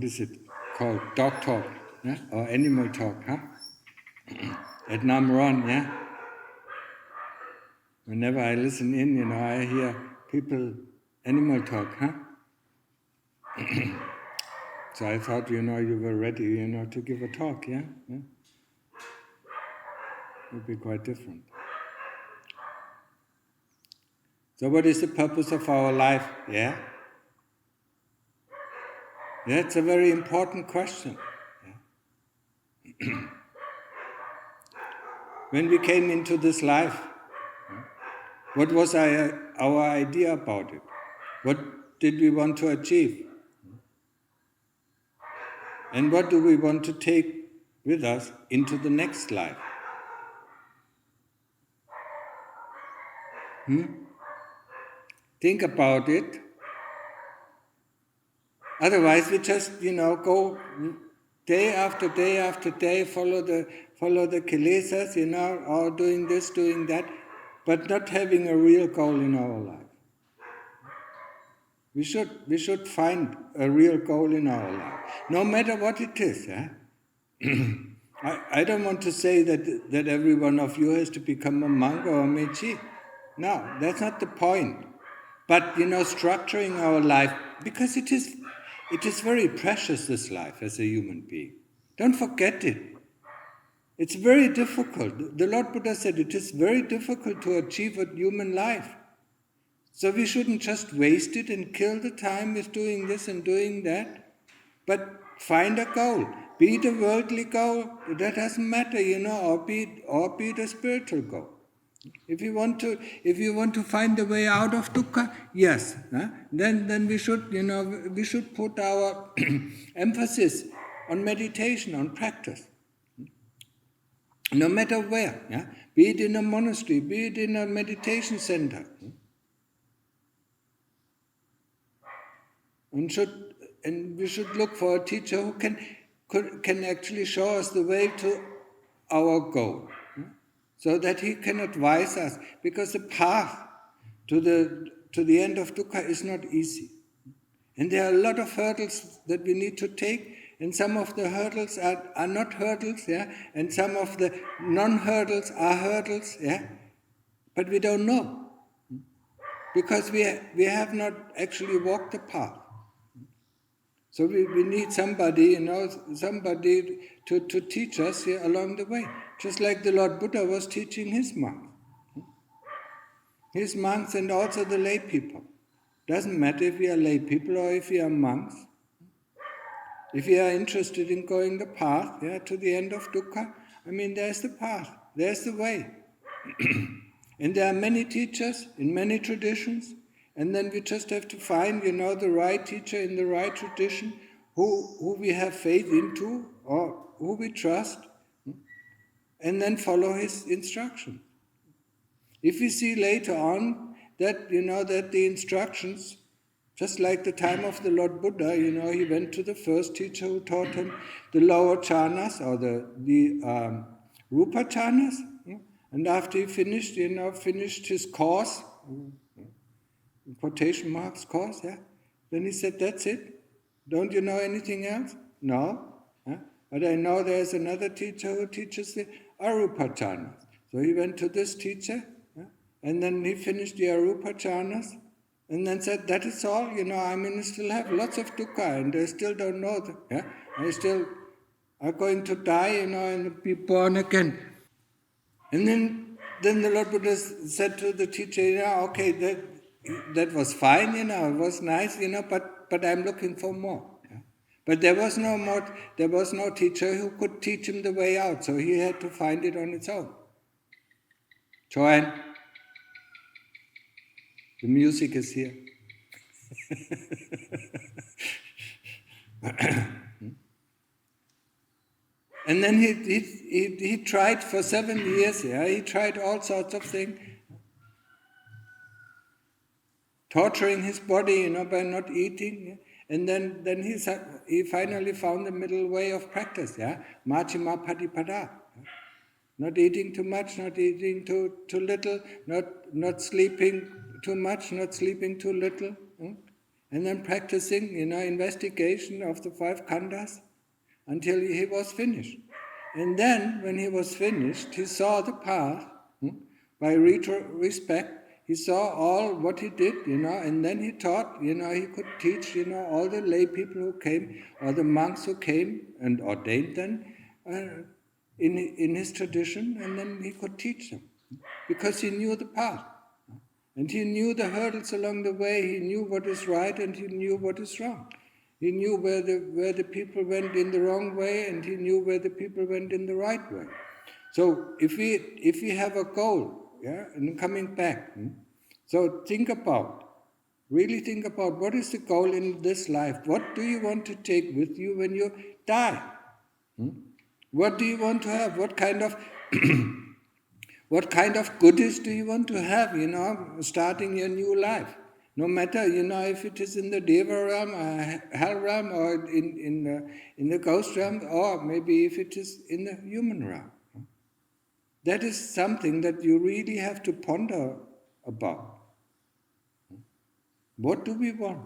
what is it called? Dog talk, yeah? Or animal talk, huh? At Namron, yeah? Whenever I listen in, I hear people, animal talk, huh? So I thought, you were ready, to give a talk, yeah? It would be quite different. So what is the purpose of our life, yeah? That's a very important question. Yeah? When we came into this life, what was our idea about it? What did we want to achieve? And what do we want to take with us into the next life? Think about it. Otherwise, we just, go day after day after day, follow the kilesas, or doing this, doing that, but not having a real goal in our life. We should find a real goal in our life, no matter what it is. Eh? I don't want to say that every one of you has to become a monk or a mechi. No, that's not the point. But structuring our life, because it is very precious, this life as a human being. Don't forget it. It's very difficult. The Lord Buddha said it is very difficult to achieve a human life. So we shouldn't just waste it and kill the time with doing this and doing that, but find a goal. Be it a worldly goal, that doesn't matter, or be it a spiritual goal. If you want to find the way out of dukkha, yes, then we should put our emphasis on meditation, on practice. No matter where, yeah? Be it in a monastery, be it in a meditation center. And we should look for a teacher who can actually show us the way to our goal, so that he can advise us, because the path to the end of dukkha is not easy, and there are a lot of hurdles that we need to take, and some of the hurdles are not hurdles, yeah, and some of the non-hurdles are hurdles, yeah, but we don't know, because we have not actually walked the path. So we need somebody, somebody to teach us here along the way. Just like the Lord Buddha was teaching his monks. His monks and also the lay people. Doesn't matter if we are lay people or if we are monks. If we are interested in going the path, yeah, to the end of dukkha, there's the path, there's the way. And there are many teachers in many traditions. And then we just have to find, the right teacher in the right tradition, who we have faith into or who we trust, and then follow his instruction. If we see later on that, that the instructions, just like the time of the Lord Buddha, he went to the first teacher who taught him the lower jhanas or the rupa jhanas, and after he finished his course, in quotation marks course, yeah. Then he said, that's it? Don't you know anything else? No. Yeah? But I know there's another teacher who teaches the arupa jhanas. So he went to this teacher, yeah? And then he finished the arupa jhanas, and then said, that is all, I still have lots of dukkha, and I still don't know, yeah? I still are going to die, and be born again. And then the Lord Buddha said to the teacher, okay, that was fine, it was nice, but I'm looking for more. Yeah? But there was no teacher who could teach him the way out, so he had to find it on its own. Joanne, the music is here. And then he tried for 7 years, yeah, he tried all sorts of things. Torturing his body, by not eating, yeah? And then he finally found the middle way of practice, yeah, Majjhima Patipada, yeah? Not eating too much, not eating too little, not sleeping too much, not sleeping too little, yeah? and then practicing, investigation of the 5 khandhas until he was finished. And then, when he was finished, he saw the path. By retrospect, he saw all what he did, and then he taught, he could teach, all the lay people who came, or the monks who came and ordained them in his tradition, and then he could teach them, because he knew the path. And he knew the hurdles along the way, he knew what is right and he knew what is wrong. He knew where the people went in the wrong way, and he knew where the people went in the right way. So if we have a goal, and coming back, so really think about what is the goal in this life. What do you want to take with you when you die? What do you want to have? What kind of what kind of goodies do you want to have, starting your new life? No matter, if it is in the Deva realm, hell realm, or in the ghost realm, or maybe if it is in the human realm. That is something that you really have to ponder about. What do we want?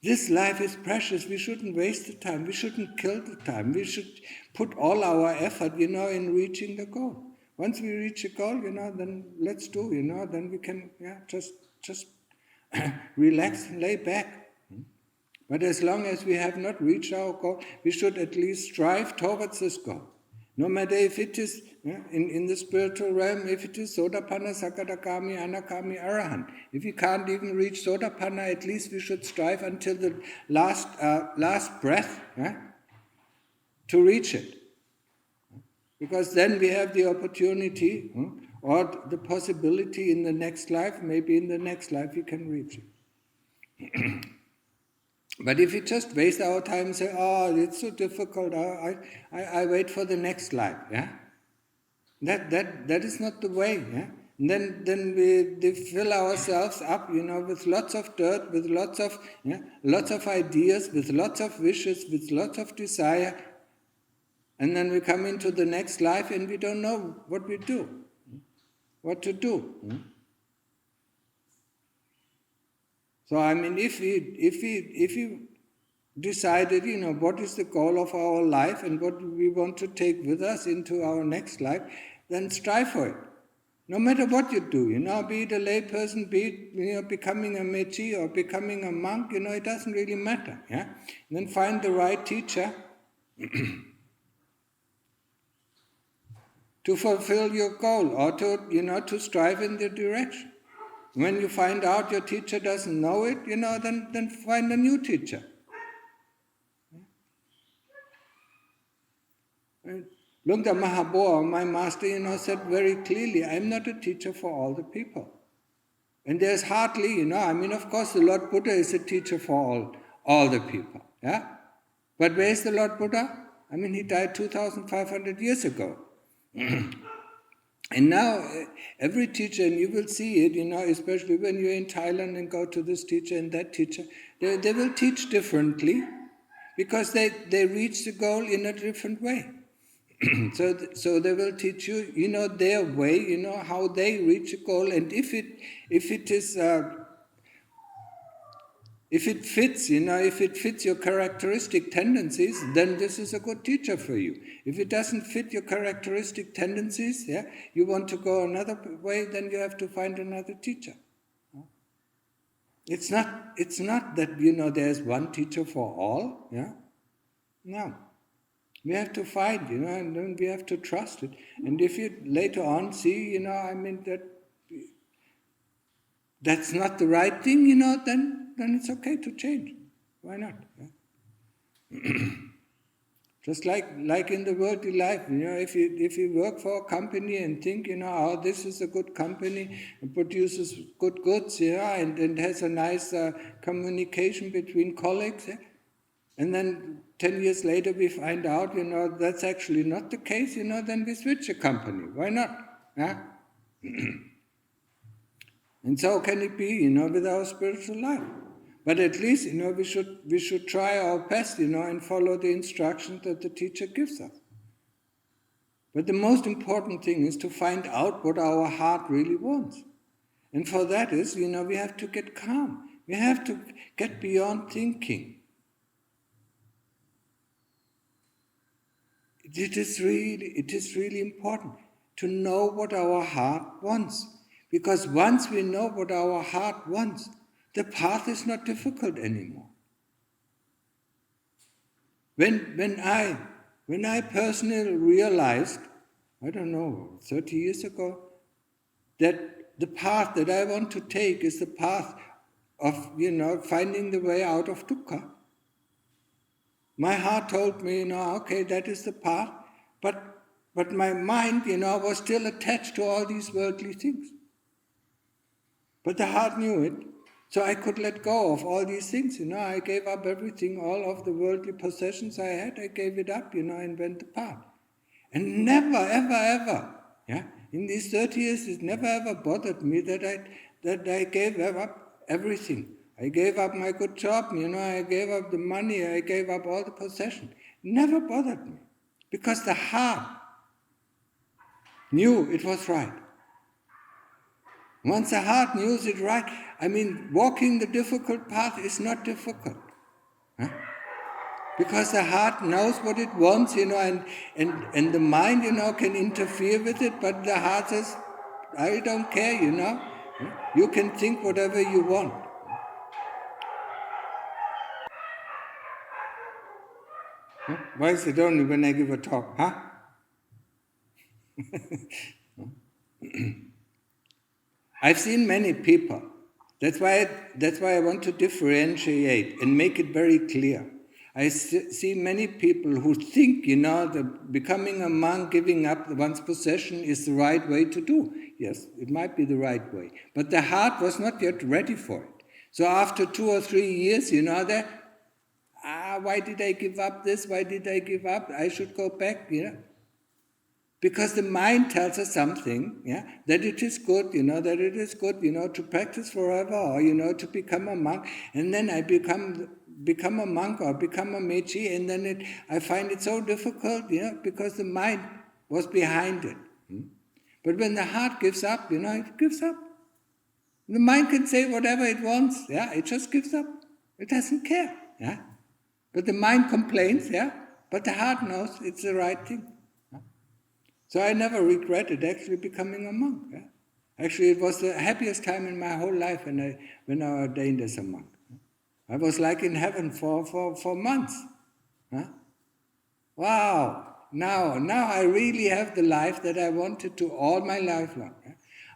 This life is precious. We shouldn't waste the time. We shouldn't kill the time. We should put all our effort, in reaching the goal. Once we reach the goal, then let's do, then we can just relax and lay back. But as long as we have not reached our goal, we should at least strive towards this goal. No matter if it is in the spiritual realm, if it is Sotapanna, Sakadagami, Anagami, Arahant. If we can't even reach Sotapanna, at least we should strive until the last breath to reach it. Because then we have the opportunity or the possibility in the next life, maybe in the next life we can reach it. But if we just waste our time and say, it's so difficult, I wait for the next life, that is not the way, And then we fill ourselves up, with lots of dirt, with lots of ideas, with lots of wishes, with lots of desire, and then we come into the next life and we don't know what to do. So if we decided, what is the goal of our life and what we want to take with us into our next life, then strive for it. No matter what you do, be it a lay person, be it, becoming a mechi or becoming a monk, it doesn't really matter. And then find the right teacher to fulfill your goal or to strive in the direction. When you find out your teacher doesn't know it, then find a new teacher. Lungta Mahabua, my master, said very clearly, I'm not a teacher for all the people. And there's hardly, of course the Lord Buddha is a teacher for all the people. But where is the Lord Buddha? He died 2,500 years ago. And now, every teacher, and you will see it, especially when you're in Thailand and go to this teacher and that teacher, they will teach differently because they reach the goal in a different way. So they will teach you, their way, how they reach a goal, and if it fits your characteristic tendencies, then this is a good teacher for you. If it doesn't fit your characteristic tendencies, you want to go another way, then you have to find another teacher. It's not that, there's one teacher for all, No. We have to find, and then we have to trust it. And if you later on see, that's not the right thing, then it's okay to change. Why not? Just like in the worldly life, if you work for a company and think, this is a good company, it produces good goods, and has a nice communication between colleagues, and then 10 years later we find out, that's actually not the case, then we switch a company. Why not? And so can it be, with our spiritual life. But at least, we should try our best, and follow the instructions that the teacher gives us. But the most important thing is to find out what our heart really wants. And for that is, we have to get calm. We have to get beyond thinking. It is really important to know what our heart wants. Because once we know what our heart wants, the path is not difficult anymore. When I personally realized, I don't know, 30 years ago, that the path that I want to take is the path of, finding the way out of dukkha. My heart told me, okay, that is the path, but my mind, was still attached to all these worldly things. But the heart knew it, so I could let go of all these things, I gave up everything, all of the worldly possessions I had, I gave it up, and went the path. And never, ever, ever, in these 30 years, it never ever bothered me that I gave up everything. I gave up my good job, I gave up the money, I gave up all the possessions. Never bothered me. Because the heart knew it was right. Once the heart knew it right, walking the difficult path is not difficult. Because the heart knows what it wants, and the mind, can interfere with it, but the heart says, I don't care, You can think whatever you want. Why is it only when I give a talk, I've seen many people. That's why I want to differentiate and make it very clear. I see many people who think, that becoming a monk, giving up one's possession is the right way to do. Yes, it might be the right way. But the heart was not yet ready for it. So after 2 or 3 years, why did I give up this? Why did I give up? I should go back, Because the mind tells us something, that it is good, to practice forever, or, to become a monk. And then I become a monk or become a mechi, and then I find it so difficult, because the mind was behind it. But when the heart gives up, it gives up. The mind can say whatever it wants, it just gives up. It doesn't care, But the mind complains, but the heart knows it's the right thing. So I never regretted actually becoming a monk. Actually, it was the happiest time in my whole life when I ordained as a monk. I was like in heaven for months. Wow! Now I really have the life that I wanted to all my life long.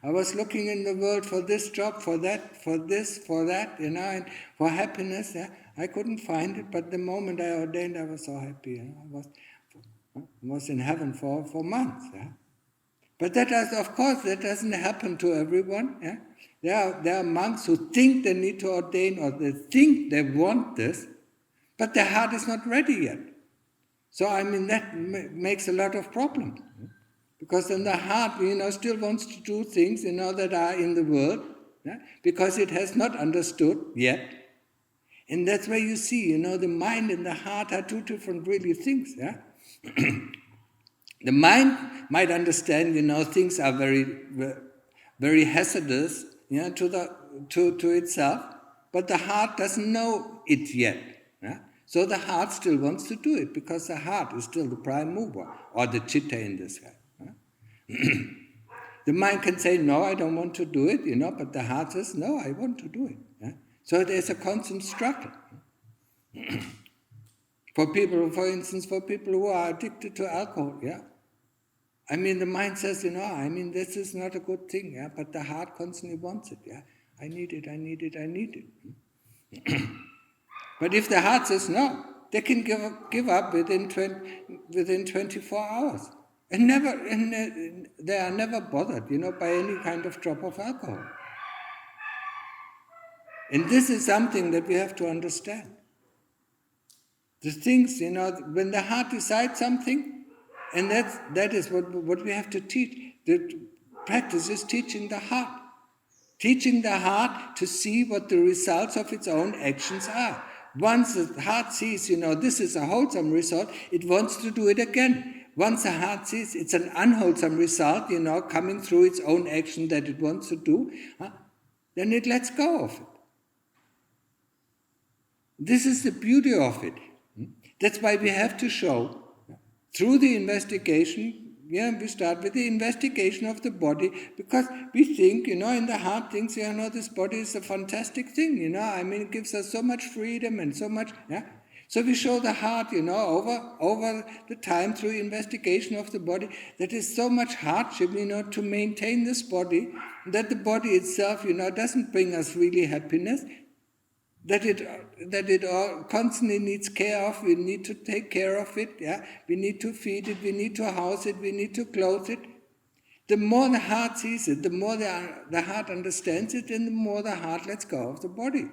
I was looking in the world for this job, for that, for this, for that, and for happiness. I couldn't find it, but the moment I ordained, I was so happy. I was in heaven for months. But that doesn't happen to everyone. There are monks who think they need to ordain, or they think they want this, but their heart is not ready yet. So that makes a lot of problems. Because then the heart, still wants to do things, that are in the world, because it has not understood yet. And that's where you see, the mind and the heart are two different really things. The mind might understand, things are very, very hazardous, to itself, but the heart doesn't know it yet. So the heart still wants to do it, because the heart is still the prime mover, or the chitta in this way. The mind can say, no, I don't want to do it, but the heart says, no, I want to do it. So there's a constant struggle. For instance, for people who are addicted to alcohol, the mind says, this is not a good thing, but the heart constantly wants it, I need it, I need it, I need it. But if the heart says no, they can give up within 24 hours. And they are never bothered, by any kind of drop of alcohol. And this is something that we have to understand. The things, when the heart decides something, and that is what we have to teach. The practice is teaching the heart. Teaching the heart to see what the results of its own actions are. Once the heart sees, this is a wholesome result, it wants to do it again. Once the heart sees it's an unwholesome result, coming through its own action that it wants to do, then it lets go of it. This is the beauty of it. That's why we have to show, through the investigation, we start with the investigation of the body, because we think, in the heart thinks, this body is a fantastic thing, it gives us so much freedom and so much, So we show the heart, over the time through investigation of the body, that is so much hardship, to maintain this body, that the body itself, doesn't bring us really happiness, that it all constantly needs care of. We need to take care of it. We need to feed it. We need to house it. We need to clothe it. The more the heart sees it, the more the heart understands it, and the more the heart lets go of the body.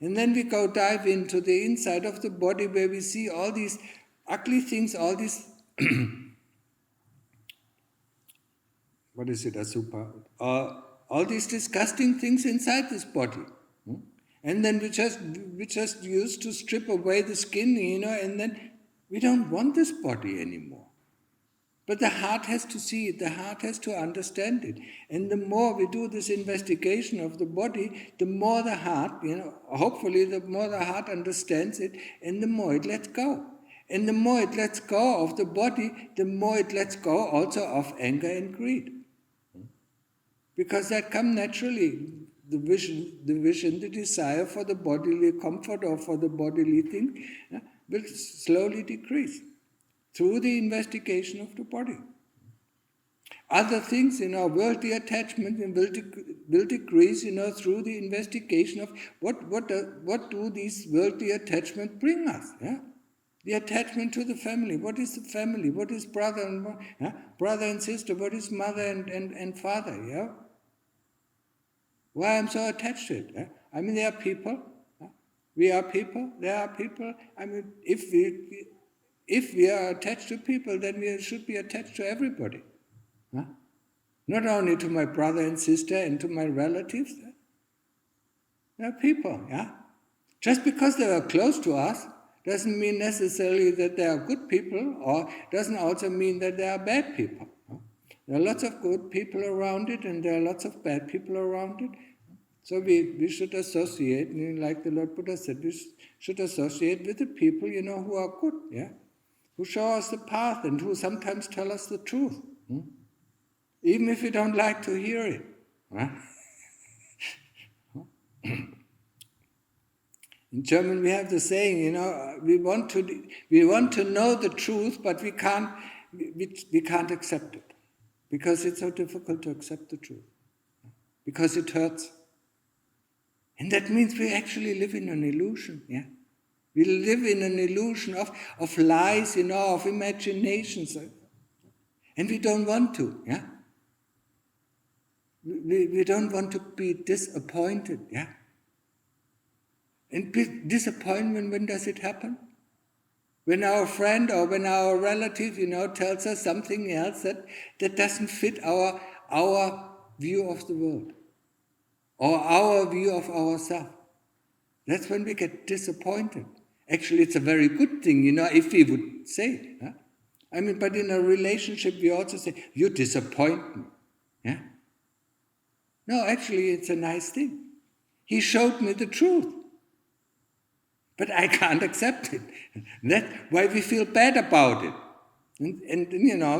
And then we go dive into the inside of the body, where we see all these ugly things, all these what is it, asupa? All these disgusting things inside this body. And then we just used to strip away the skin, and then we don't want this body anymore. But the heart has to see it, the heart has to understand it. And the more we do this investigation of the body, the more the heart, hopefully the more the heart understands it, and the more it lets go. And the more it lets go of the body, the more it lets go also of anger and greed. Because that come naturally. The vision, the desire for the bodily comfort or for the bodily thing will slowly decrease through the investigation of the body. Other things, worldly attachment will decrease, through the investigation of what do these worldly attachments bring us? The attachment to the family. What is the family? What is brother and sister? What is mother and father? Why I'm so attached to it? There are people. We are people. There are people. If we are attached to people, then we should be attached to everybody. Not only to my brother and sister and to my relatives. They are people. Just because they are close to us doesn't mean necessarily that they are good people, or doesn't also mean that they are bad people. There are lots of good people around it, and there are lots of bad people around it. So we should associate, like the Lord Buddha said, we should associate with the people, who are good, who show us the path and who sometimes tell us the truth, even if we don't like to hear it. In German, we have the saying, we want to know the truth, but we can't accept it. Because it's so difficult to accept the truth. Because it hurts. And that means we actually live in an illusion, We live in an illusion of lies, of imaginations. And we don't want to, We don't want to be disappointed, And disappointment, when does it happen? When our friend or when our relative, tells us something else that doesn't fit our view of the world or our view of ourselves. That's when we get disappointed. Actually, it's a very good thing, if we would say. But in a relationship, we also say, you disappoint me. No, actually, it's a nice thing. He showed me the truth. But I can't accept it. That's why we feel bad about it. And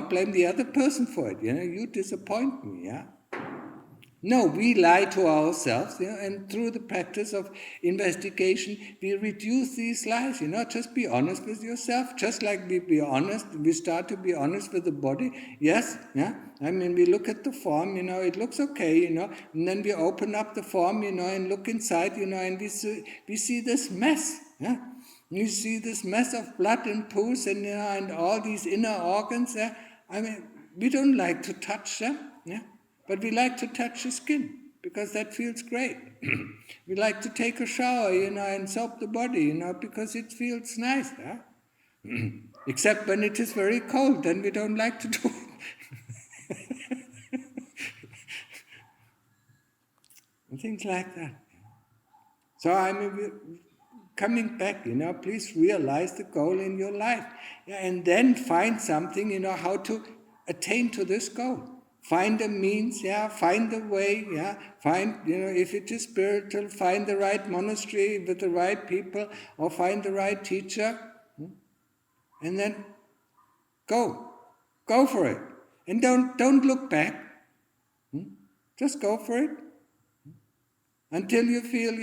blame the other person for it. You disappoint me, No, we lie to ourselves, and through the practice of investigation, we reduce these lies, just be honest with yourself, just like we start to be honest with the body. Yes, we look at the form, it looks okay, and then we open up the form, and look inside, and we see this mess, You see this mess of blood and pus and all these inner organs, we don't like to touch them, but we like to touch the skin, because that feels great. We like to take a shower, and soap the body, because it feels nice. Except when it is very cold, then we don't like to do it. And things like that. So coming back, please realize the goal in your life. And then find something, how to attain to this goal. find a means, find the way, find, if it is spiritual, find the right monastery with the right people, or find the right teacher, and then go for it. And don't look back. Just go for it. Until you feel,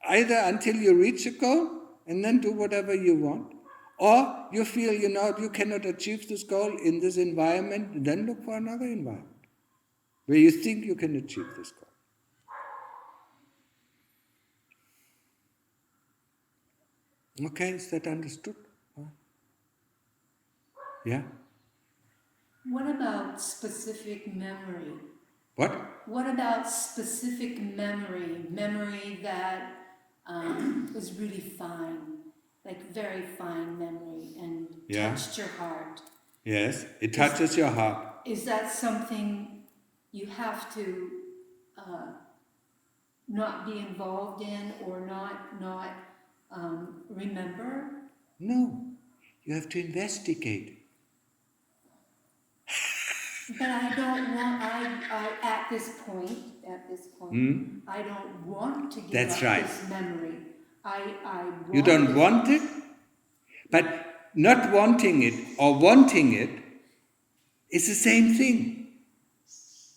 either until you reach a goal, and then do whatever you want, or you feel, you cannot achieve this goal in this environment, and then look for another environment where you think you can achieve this goal. Okay, is that understood? Yeah? What about specific memory? What? What about specific memory? Memory that was really fine, like very fine memory, and touched your heart. Yes, it touches your heart. Is that something you have to not be involved in or not remember? No, you have to investigate. But I don't want, at this point, I don't want to give up this memory. I want You don't want it, but not wanting it or wanting it is the same thing.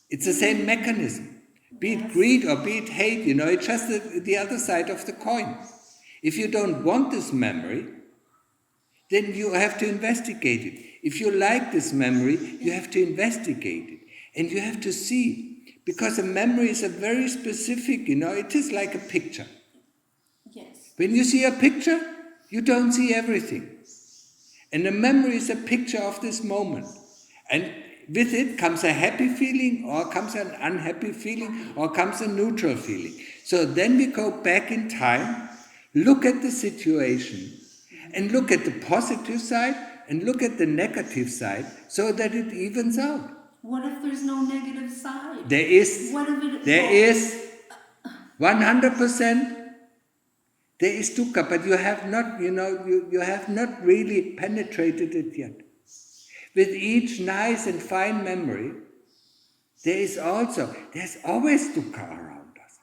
It's the same mechanism. Be it greed or be it hate, it's just the other side of the coin. If you don't want this memory, then you have to investigate it. If you like this memory, you have to investigate it. And you have to see. Because a memory is a very specific, it is like a picture. Yes. When you see a picture, you don't see everything. And a memory is a picture of this moment. And with it comes a happy feeling, or comes an unhappy feeling, or comes a neutral feeling. So then we go back in time, look at the situation, and look at the positive side, and look at the negative side, so that it evens out. What if there's no negative side? There is. What if it? There is 100%. There is dukkha, but you have not, you have not really penetrated it yet. With each nice and fine memory, there's always dukkha around us.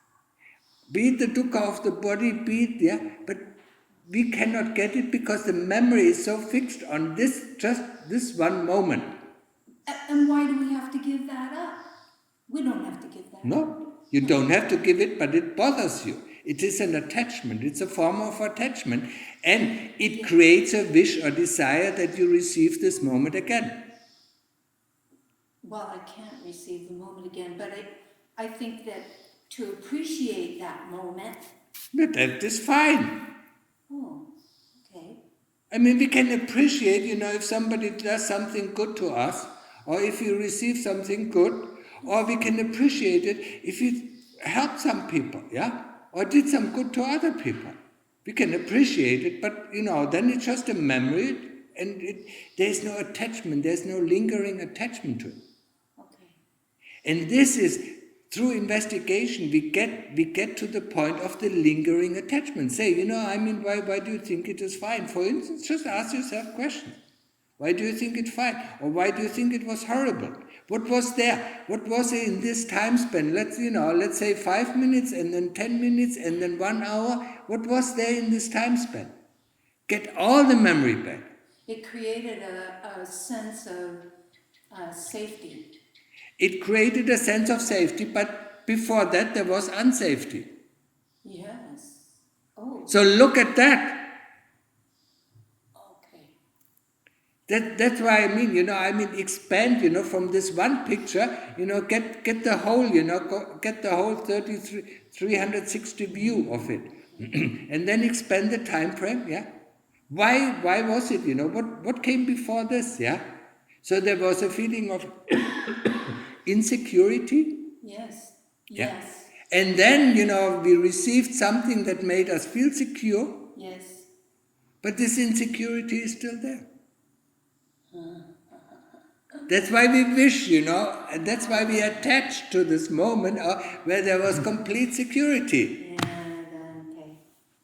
Be it the dukkha of the body, but we cannot get it because the memory is so fixed on just this one moment. And why do we have to give that up? We don't have to give that up. No, you don't have to give it, but it bothers you. It is an attachment. It's a form of attachment. And it creates a wish or desire that you receive this moment again. Well, I can't receive the moment again, but I think that to appreciate that moment... But that is fine. Oh, okay. I mean, we can appreciate, if somebody does something good to us, or if you receive something good, or we can appreciate it if you help some people, or did some good to other people. We can appreciate it, but, then it's just a memory, and there's no attachment, there's no lingering attachment to it. Okay. And this is, through investigation, we get to the point of the lingering attachment. Say, why do you think it is fine? For instance, just ask yourself questions. Why do you think it's fine? Or why do you think it was horrible? What was there? What was it in this time span? Let's say 5 minutes, and then 10 minutes, and then 1 hour. What was there in this time span? Get all the memory back. It created a sense of safety. It created a sense of safety, but before that there was unsafety. Yes. Oh. So look at that. Okay. That's why expand, from this one picture, get the whole, get the whole 360 view of it. And then expand the time frame, Why was it, what came before this, So there was a feeling of insecurity. Yes. Yeah. Yes. And then, we received something that made us feel secure. Yes. But this insecurity is still there. That's why we wish, and that's why we attach to this moment where there was complete security. Yeah, okay.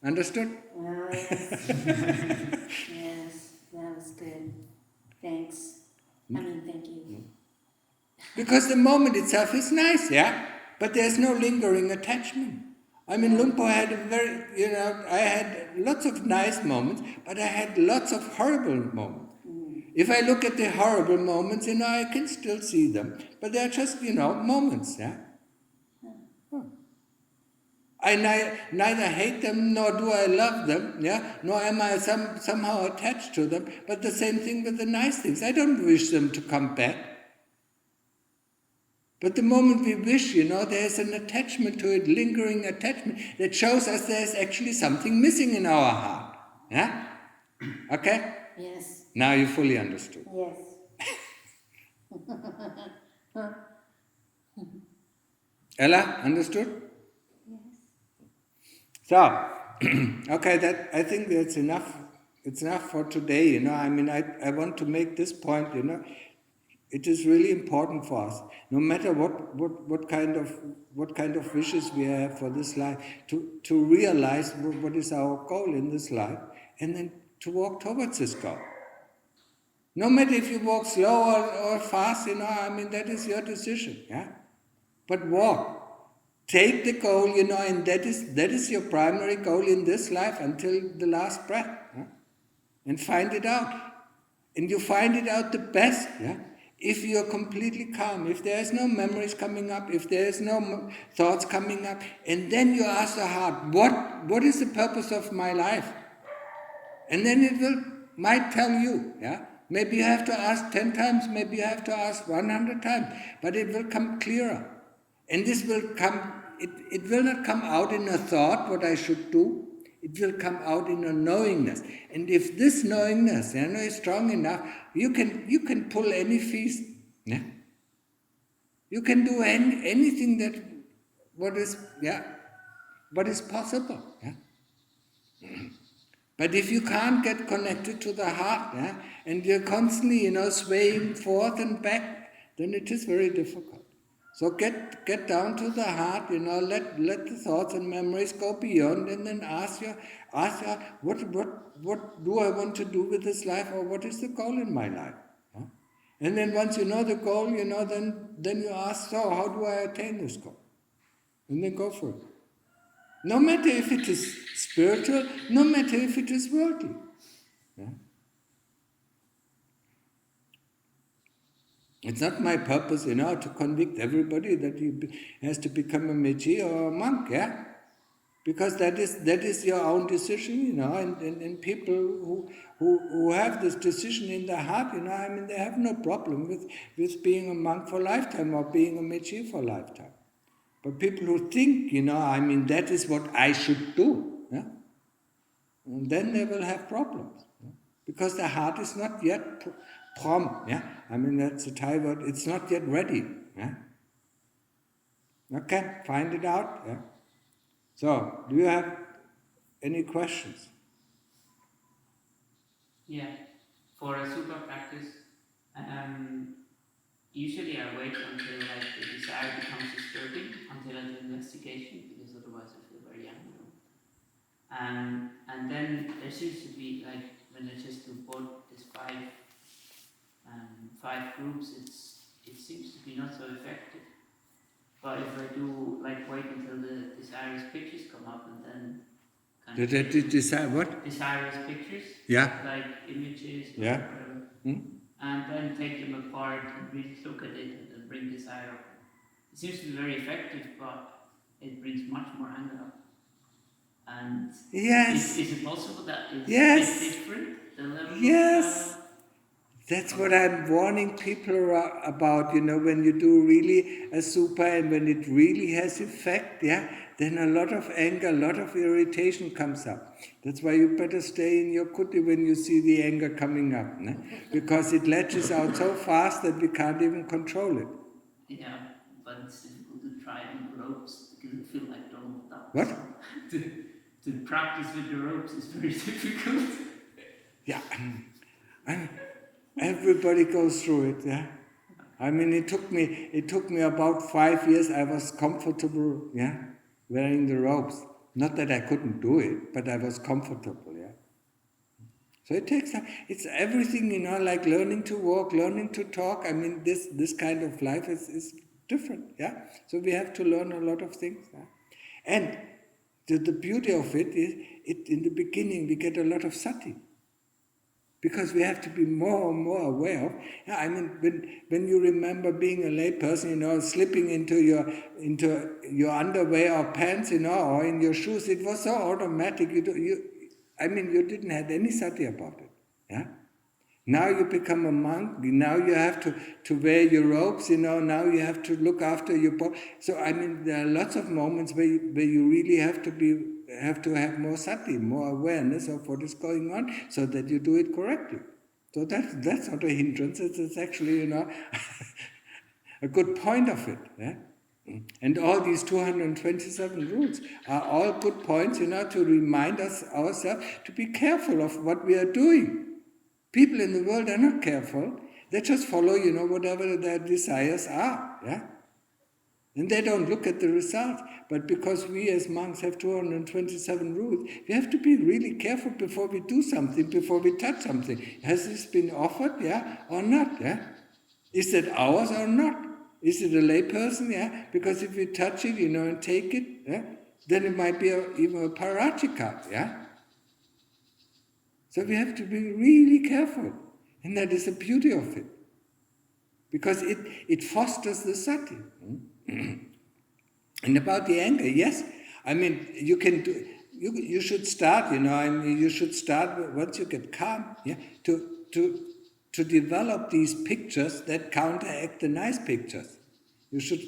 Understood? Well, yes. Yes, that was good. Thanks. Thank you. Because the moment itself is nice, yeah? But there's no lingering attachment. I mean, Lumpo had I had lots of nice moments, but I had lots of horrible moments. If I look at the horrible moments, I can still see them. But they're just, moments, yeah? I neither hate them, nor do I love them, yeah? Nor am I somehow attached to them. But the same thing with the nice things. I don't wish them to come back. But the moment we wish, there's an attachment to it, lingering attachment, that shows us there's actually something missing in our heart. Yeah? Okay? Yes. Now you fully understood. Yes. Ella, understood? Yes. So, okay, I think that's enough. It's enough for today, I mean, I want to make this point, it is really important for us, no matter what kind of wishes we have for this life, to realize what is our goal in this life, and then to walk towards this goal. No matter if you walk slow or fast, I mean, that is your decision, yeah? But walk. Take the goal, and that is your primary goal in this life until the last breath, yeah? And find it out. And you find it out the best, yeah? If you're completely calm, if there's no memories coming up, if there's no thoughts coming up, and then you ask the heart, what is the purpose of my life? And then it might tell you, yeah? Maybe you have to ask 10 times, maybe you have to ask 100 times, but it will come clearer. And this will come, it will not come out in a thought, what I should do. It will come out in a knowingness. And if this knowingness is strong enough, you can pull any feast. Yeah? You can do anything that what is possible. Yeah? But if you can't get connected to the heart, yeah, and you're constantly swaying forth and back, then it is very difficult. So get down to the heart, let the thoughts and memories go beyond, and then ask what do I want to do with this life, or what is the goal in my life? Huh? And then once you know the goal, then you ask, so how do I attain this goal? And then go for it. No matter if it is spiritual, no matter if it is worldly. Yeah? It's not my purpose, to convict everybody that he has to become a mechi or a monk, yeah? Because that is your own decision, and people who have this decision in their heart, I mean, they have no problem with being a monk for a lifetime or being a mechi for a lifetime. But people who think, I mean, that is what I should do, yeah? And then they will have problems, yeah? Because the heart is not yet prompt, yeah? I mean, that's a Thai word, it's not yet ready, yeah? Okay, find it out, yeah? So, do you have any questions? Yeah, for a super practice, usually I wait until the desire becomes disturbing, until I do investigation, because otherwise I feel very angry. And then there seems to be, when I just do both these five groups, it seems to be not so effective. But if I do wait until the desirous pictures come up and then Desire what? Desirous pictures, yeah, like images or yeah, whatever, and then take them apart and really look at it and then bring desire up. It seems to be very effective, but it brings much more anger up. And yes, is it possible that it's yes, different? The level yes. of That's what I'm warning people about, when you do really a super and when it really has effect, yeah, then a lot of anger, a lot of irritation comes up. That's why you better stay in your kuti when you see the anger coming up, né? Because it latches out so fast that we can't even control it. Yeah, but it's difficult to try on the ropes because I feel like Donald Duck. What? To practice with the ropes is very difficult. Yeah, everybody goes through it, yeah. I mean, it took me about 5 years. I was comfortable, yeah, wearing the ropes. Not that I couldn't do it, but I was comfortable, yeah. So it takes time. It's everything, like learning to walk, learning to talk. I mean, this kind of life is different, yeah? So we have to learn a lot of things. Yeah? And the beauty of it is, in the beginning, we get a lot of sati. Because we have to be more and more aware of. Yeah, I mean, when you remember being a lay person, slipping into your underwear or pants, or in your shoes, it was so automatic. You didn't have any sati about it. Yeah. Now you become a monk. Now you have to wear your robes. Now you have to look after your body. So I mean, there are lots of moments where you really have to have more sati, more awareness of what is going on, so that you do it correctly. So that's not a hindrance. It's actually a good point of it. Yeah? And all these 227 rules are all good points, to remind ourselves to be careful of what we are doing. People in the world are not careful. They just follow, whatever their desires are. Yeah? And they don't look at the results. But because we as monks have 227 rules, we have to be really careful before we do something, before we touch something. Has this been offered, yeah, or not? Yeah? Is it ours or not? Is it a lay person? Yeah? Because if we touch it, and take it, yeah, then it might be even a parachika. Yeah? So we have to be really careful. And that is the beauty of it. Because it fosters the sati. And about the anger, yes. I mean, you can do. You should start. You should start once you get calm. Yeah, to develop these pictures that counteract the nice pictures. You should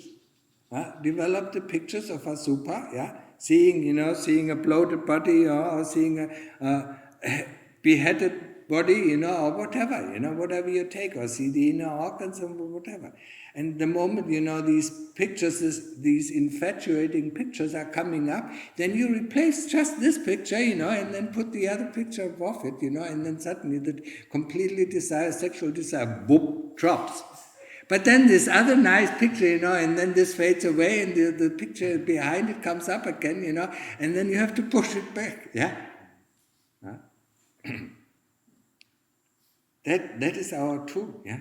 develop the pictures of Asupa. Yeah, seeing a bloated body, or seeing a beheaded body, or whatever, whatever you take, or see the inner organs or whatever. And the moment, these pictures, these infatuating pictures are coming up, then you replace just this picture, and then put the other picture above it, and then suddenly the completely sexual desire, boop, drops. But then this other nice picture, and then this fades away, and the picture behind it comes up again, and then you have to push it back, yeah? That is our tool, yeah,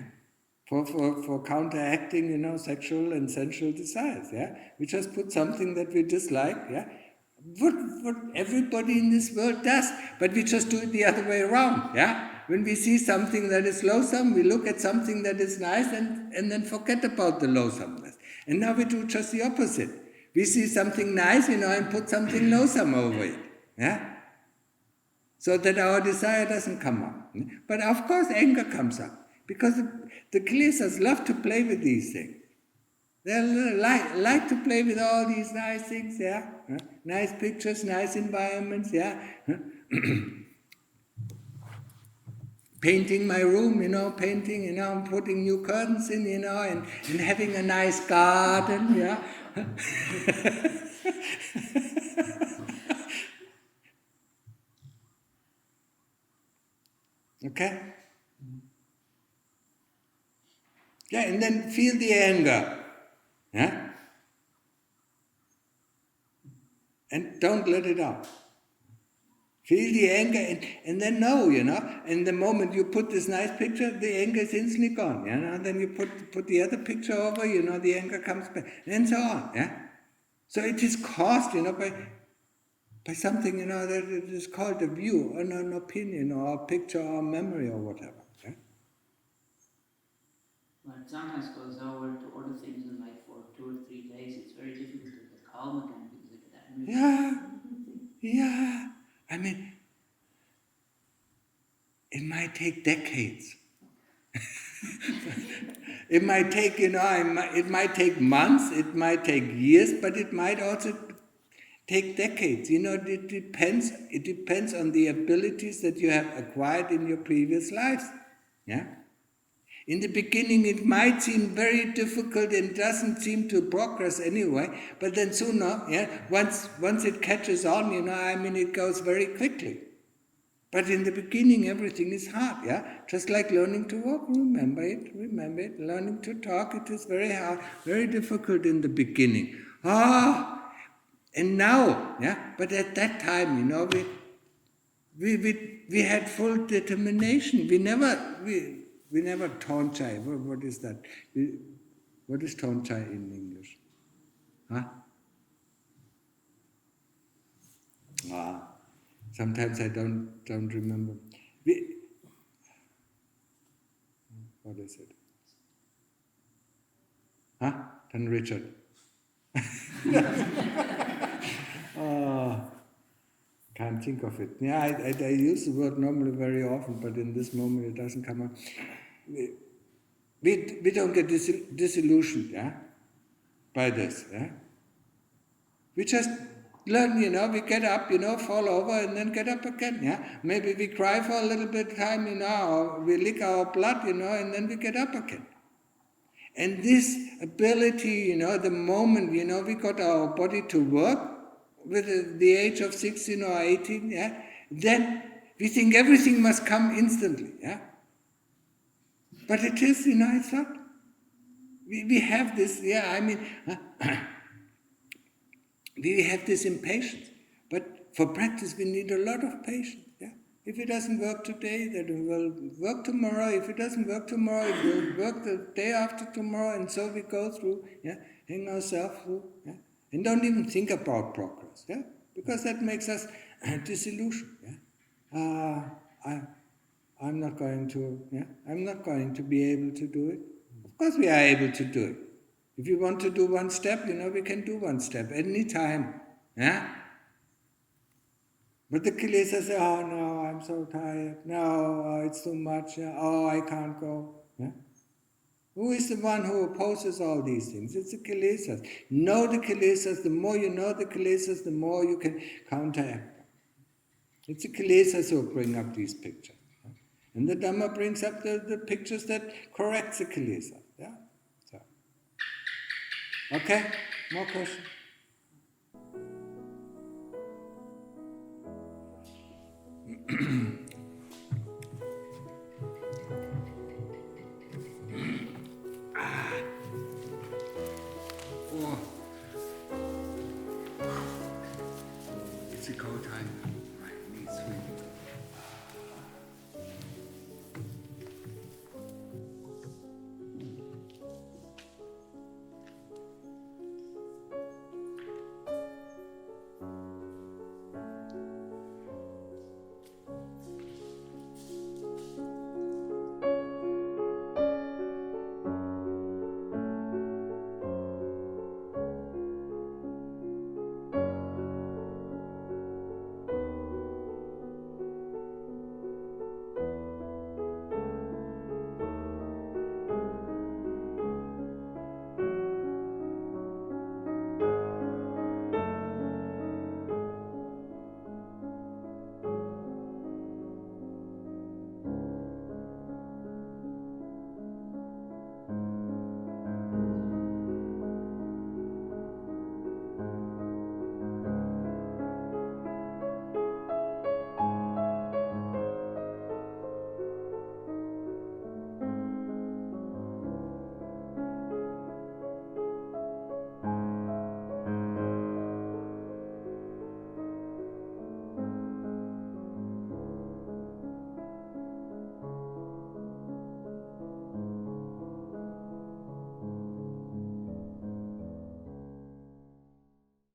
for counteracting, sexual and sensual desires, yeah. We just put something that we dislike, yeah. What everybody in this world does, but we just do it the other way around, yeah. When we see something that is loathsome, we look at something that is nice and then forget about the loathsomeness. And now we do just the opposite. We see something nice, and put something loathsome over it, yeah. So that our desire doesn't come up. But of course anger comes up, because the Kilesas love to play with these things. They like to play with all these nice things, yeah? Nice pictures, nice environments, yeah? Painting my room, painting, putting new curtains in, and having a nice garden, yeah? Okay? Yeah, and then feel the anger. Yeah? And don't let it out. Feel the anger and then know, and the moment you put this nice picture, the anger is instantly gone, then you put the other picture over, the anger comes back, and so on, yeah? So it is caused, by something, that it is called a view, an opinion, or a picture, or a memory, or whatever. Yeah? Well, it sometimes goes over to other things in life for 2 or 3 days. It's very difficult to get calm again because of that. Yeah. I mean, it might take decades. It might take, it might take months, it might take years, but it might also take decades. It depends on the abilities that you have acquired in your previous lives. Yeah? In the beginning, it might seem very difficult and doesn't seem to progress anyway, but then sooner, once it catches on, it goes very quickly. But in the beginning, everything is hard, yeah? Just like learning to walk, remember it. Learning to talk, it is very hard, very difficult in the beginning. And now, yeah? But at that time, we had full determination. We never tonchai. What is that? What is tonchai in English? Huh? Sometimes I don't remember. What is it? Huh? Tan Richard. Can't think of it. Yeah, I use the word normally very often, but in this moment it doesn't come up. We don't get disillusioned, yeah, by this, yeah. We just learn, we get up, fall over and then get up again, yeah. Maybe we cry for a little bit of time, or we lick our blood, and then we get up again. And this ability, the moment, we got our body to work with the age of 16 or 18, yeah, then we think everything must come instantly, yeah. But it is, it's not. We have this, we have this impatience. But for practice, we need a lot of patience, yeah. If it doesn't work today, then it will work tomorrow. If it doesn't work tomorrow, it will work the day after tomorrow, and so we go through, yeah, hang ourselves through, yeah, and don't even think about progress, yeah, because that makes us disillusioned, yeah. I'm not going to be able to do it. Of course, we are able to do it. If you want to do one step, we can do one step any time, yeah. But the kilesa say, oh no, I'm so tired. No, it's too much. Oh, I can't go. Yeah? Who is the one who opposes all these things? It's the kilesas. Know the kilesas. The more you know the kilesas, the more you can counteract them. It's the kilesas who bring up these pictures. Yeah? And the Dhamma brings up the pictures that correct the kilesa. Yeah? So. Okay? More questions? It's a cold time. My knees really.